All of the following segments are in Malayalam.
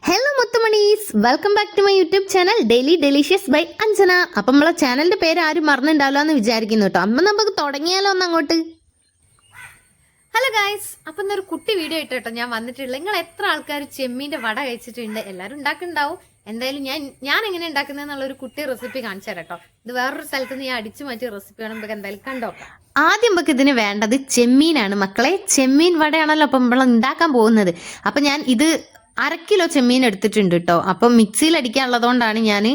ഹലോ മുത്തുമണീസ്, welcome back to my YouTube channel daily delicious by Anjana. അപ്പം നമ്മളെ ചാനലിന്റെ പേര് ആരും മറന്നുണ്ടാവില്ല എന്ന് വിചാരിക്കുന്നു കേട്ടോ. അപ്പം നമുക്ക് തുടങ്ങിയാലോ ഒന്ന് അങ്ങോട്ട്. ഹലോ ഗായ്സ്, അപ്പൊ ഇന്നൊരു കുട്ടി വീഡിയോ ഇട്ട് കേട്ടോ ഞാൻ വന്നിട്ടുള്ളത്. നിങ്ങൾ എത്ര ആൾക്കാർ ചെമ്മീന്റെ വട കഴിച്ചിട്ടുണ്ട്? എല്ലാവരും ഉണ്ടാക്കുന്നുണ്ടാവും. എന്തായാലും ഞാൻ എങ്ങനെ ഉണ്ടാക്കുന്നതെന്നുള്ള ഒരു കുട്ടി റെസിപ്പി കാണിച്ചു തരാം കേട്ടോ. ഇത് വേറൊരു സ്ഥലത്ത് നിന്ന് ഞാൻ അടിച്ചു മാറ്റിയ റെസിപ്പിയാണ്. നമുക്ക് എന്തായാലും കണ്ടോ. ആദ്യം നമുക്ക് ഇതിന് വേണ്ടത് ചെമ്മീനാണ് മക്കളെ. ചെമ്മീൻ വടയാണല്ലോ അപ്പം നമ്മൾ ഉണ്ടാക്കാൻ പോകുന്നത്. അപ്പൊ ഞാൻ ഇത് 1/2 കിലോ ചെമ്മീൻ എടുത്തിട്ടുണ്ട് കേട്ടോ. അപ്പം മിക്സിയിൽ അടിക്കാനുള്ളതുകൊണ്ടാണ് ഞാൻ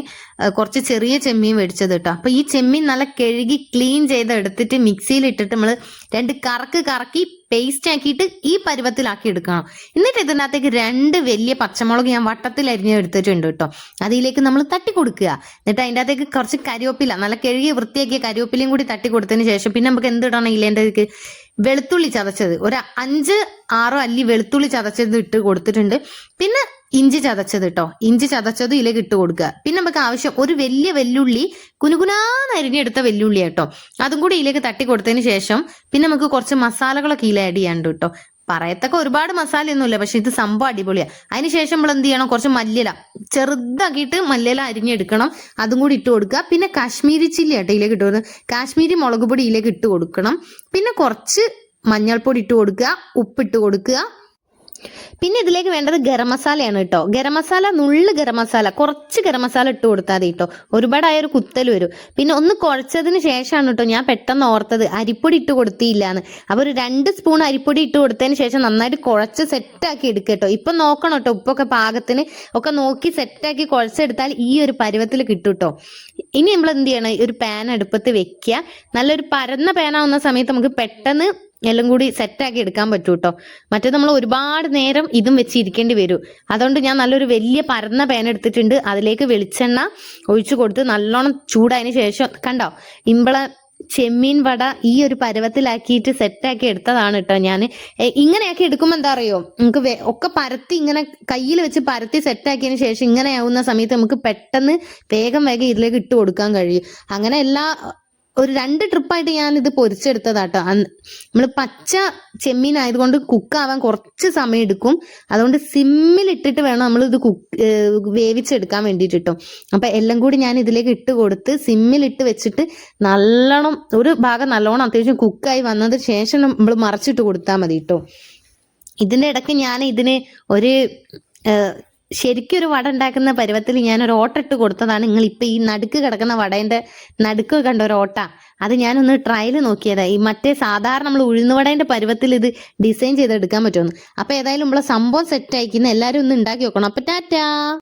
കുറച്ച് ചെറിയ ചെമ്മീൻ മേടിച്ചത് കേട്ടോ. അപ്പൊ ഈ ചെമ്മീൻ നല്ല കഴുകി ക്ലീൻ ചെയ്ത് എടുത്തിട്ട് മിക്സിയിൽ ഇട്ടിട്ട് നമ്മൾ 2 കറക്കി പേസ്റ്റ് ആക്കിയിട്ട് ഈ പരുവത്തിലാക്കി എടുക്കണം. എന്നിട്ട് ഇതിനകത്തേക്ക് 2 വലിയ പച്ചമുളക് ഞാൻ വട്ടത്തിൽ അരിഞ്ഞ് എടുത്തിട്ടുണ്ട് കേട്ടോ. അതിലേക്ക് നമ്മൾ തട്ടി കൊടുക്കുക. എന്നിട്ട് അതിൻ്റെ അകത്തേക്ക് കുറച്ച് കരിവേപ്പില, നല്ല കഴുകി വൃത്തിയാക്കിയ കരിവേപ്പിലയും കൂടി തട്ടി കൊടുത്തതിന് ശേഷം പിന്നെ നമുക്ക് എന്ത് ഇടണം? ഇതിലേക്ക് വെളുത്തുള്ളി ചതച്ചത്, ഒരു 5-6 അല്ലി വെളുത്തുള്ളി ചതച്ചത് ഇട്ട് കൊടുത്തിട്ടുണ്ട്. പിന്നെ ഇഞ്ചി ചതച്ചത് കേട്ടോ. ഇഞ്ചി ചതച്ചത് ഇതിലേക്ക് ഇട്ട് കൊടുക്കുക. പിന്നെ നമുക്ക് ആവശ്യം ഒരു വലിയ വെല്ലുള്ളി, കുനുകുനാന്ന് അരിഞ്ഞെടുത്ത വെല്ലുള്ളി കേട്ടോ. അതും കൂടി ഇതിലേക്ക് തട്ടി കൊടുത്തതിന് ശേഷം പിന്നെ നമുക്ക് കുറച്ച് മസാലകളൊക്കെ ഇതിൽ ആഡ് ചെയ്യാണ്ട് കേട്ടോ. പറയത്തൊക്കെ ഒരുപാട് മസാലയൊന്നുമില്ല, പക്ഷെ ഇത് സംഭവം അടിപൊളിയാണ്. അതിനുശേഷം നമ്മൾ എന്ത് ചെയ്യണം? കുറച്ച് മല്ലിയില ചെറുതാക്കിയിട്ട് മല്ലിയില അരിഞ്ഞെടുക്കണം. അതും കൂടി ഇട്ട് കൊടുക്കുക. പിന്നെ കാശ്മീരി ചില്ലി കേട്ടോ ഇതിലേക്ക് ഇട്ട് കൊടുക്കുക. കാശ്മീരി മുളക് പൊടി ഇതിലേക്ക് ഇട്ട് കൊടുക്കണം. പിന്നെ കുറച്ച് മഞ്ഞൾപ്പൊടി ഇട്ട് കൊടുക്കുക, ഉപ്പിട്ട് കൊടുക്കുക. പിന്നെ ഇതിലേക്ക് വേണ്ടത് ഗരം മസാലയാണ് കേട്ടോ. ഗരം മസാല, ഗരം മസാല, കുറച്ച് ഗരം മസാല ഇട്ട് കൊടുത്താൽ മതി കേട്ടോ. ഒരുപാടായ ഒരു കുത്തൽ വരും. പിന്നെ ഒന്ന് കുഴച്ചതിന് ശേഷമാണ് കേട്ടോ ഞാൻ പെട്ടെന്ന് ഓർത്തത് അരിപ്പൊടി ഇട്ട് കൊടുത്തില്ലാന്ന്. അപ്പോൾ ഒരു 2 സ്പൂൺ അരിപ്പൊടി ഇട്ട് കൊടുത്തതിന് ശേഷം നന്നായിട്ട് കുഴച്ച് സെറ്റാക്കി എടുക്കുക കേട്ടോ. ഇപ്പം നോക്കണം കേട്ടോ, ഉപ്പൊക്കെ പാകത്തിന് ഒക്കെ നോക്കി സെറ്റാക്കി കുഴച്ചെടുത്താൽ ഈ ഒരു പരുവത്തിൽ കിട്ടും കേട്ടോ. ഇനി നമ്മൾ എന്ത് ചെയ്യണം? ഒരു പാൻ അടുപ്പത്ത് വെക്കുക. നല്ലൊരു പരന്ന പാനാവുന്ന സമയത്ത് നമുക്ക് പെട്ടെന്ന് എല്ലാം കൂടി സെറ്റാക്കി എടുക്കാൻ പറ്റൂ കേട്ടോ. മറ്റേ നമ്മൾ ഒരുപാട് നേരം ഇതും വെച്ചിരിക്കേണ്ടി വരും. അതുകൊണ്ട് ഞാൻ നല്ലൊരു വലിയ പരന്ന പാൻ എടുത്തിട്ടുണ്ട്. അതിലേക്ക് വെളിച്ചെണ്ണ ഒഴിച്ചു കൊടുത്ത് നല്ലോണം ചൂടായതിന് ശേഷം കണ്ടോ, ഇമ്പളെ ചെമ്മീൻ വട ഈ ഒരു പരുവത്തിലാക്കിയിട്ട് സെറ്റാക്കി എടുത്തതാണ് കേട്ടോ. ഞാൻ ഇങ്ങനെയാക്കി എടുക്കുമ്പോൾ എന്താ അറിയോ, നമുക്ക് ഒക്കെ പരത്തി ഇങ്ങനെ കയ്യിൽ വെച്ച് പരത്തി സെറ്റാക്കിയതിന് ശേഷം ഇങ്ങനെയാവുന്ന സമയത്ത് നമുക്ക് പെട്ടെന്ന് വേഗം ഇതിലേക്ക് ഇട്ട് കൊടുക്കാൻ കഴിയും. അങ്ങനെ ഒരു 2 ട്രിപ്പായിട്ട് ഞാനിത് പൊരിച്ചെടുത്തതാട്ടോ. നമ്മൾ പച്ച ചെമ്മീൻ ആയതുകൊണ്ട് കുക്കാവാൻ കുറച്ച് സമയം എടുക്കും. അതുകൊണ്ട് സിമ്മിലിട്ടിട്ട് വേണം നമ്മളിത് വേവിച്ചെടുക്കാൻ വേണ്ടിയിട്ട് കേട്ടോ. അപ്പം എല്ലാം കൂടി ഞാൻ ഇതിലേക്ക് ഇട്ട് കൊടുത്ത് സിമ്മിലിട്ട് വെച്ചിട്ട് നല്ലോണം ഒരു ഭാഗം നല്ലോണം അത്യാവശ്യം കുക്കായി വന്നതിന് ശേഷം നമ്മൾ മറച്ചിട്ട് കൊടുത്താൽ മതി കേട്ടോ. ഇതിൻ്റെ ഇടയ്ക്ക് ഞാൻ ഇതിന് ശരിക്കും ഒരു വട ഉണ്ടാക്കുന്ന പരുവത്തിൽ ഞാനൊരു ഓട്ട ഇട്ട് കൊടുത്തതാണ്. നിങ്ങൾ ഇപ്പം ഈ നടുക്ക് കിടക്കുന്ന വടേൻ്റെ നടുക്ക് കണ്ട ഒരു ഓട്ട, അത് ഞാനൊന്ന് ട്രയൽ നോക്കിയതാണ്. ഈ മറ്റേ സാധാരണ നമ്മൾ ഉഴുന്നുവടേൻ്റെ പരുവത്തിൽ ഇത് ഡിസൈൻ ചെയ്തെടുക്കാൻ പറ്റുമെന്ന്. അപ്പോൾ ഏതായാലും നമ്മളെ സംഭവം സെറ്റ് അയക്കുന്ന എല്ലാവരും ഒന്ന് ഉണ്ടാക്കി നോക്കണം. അപ്പം ടാറ്റാ.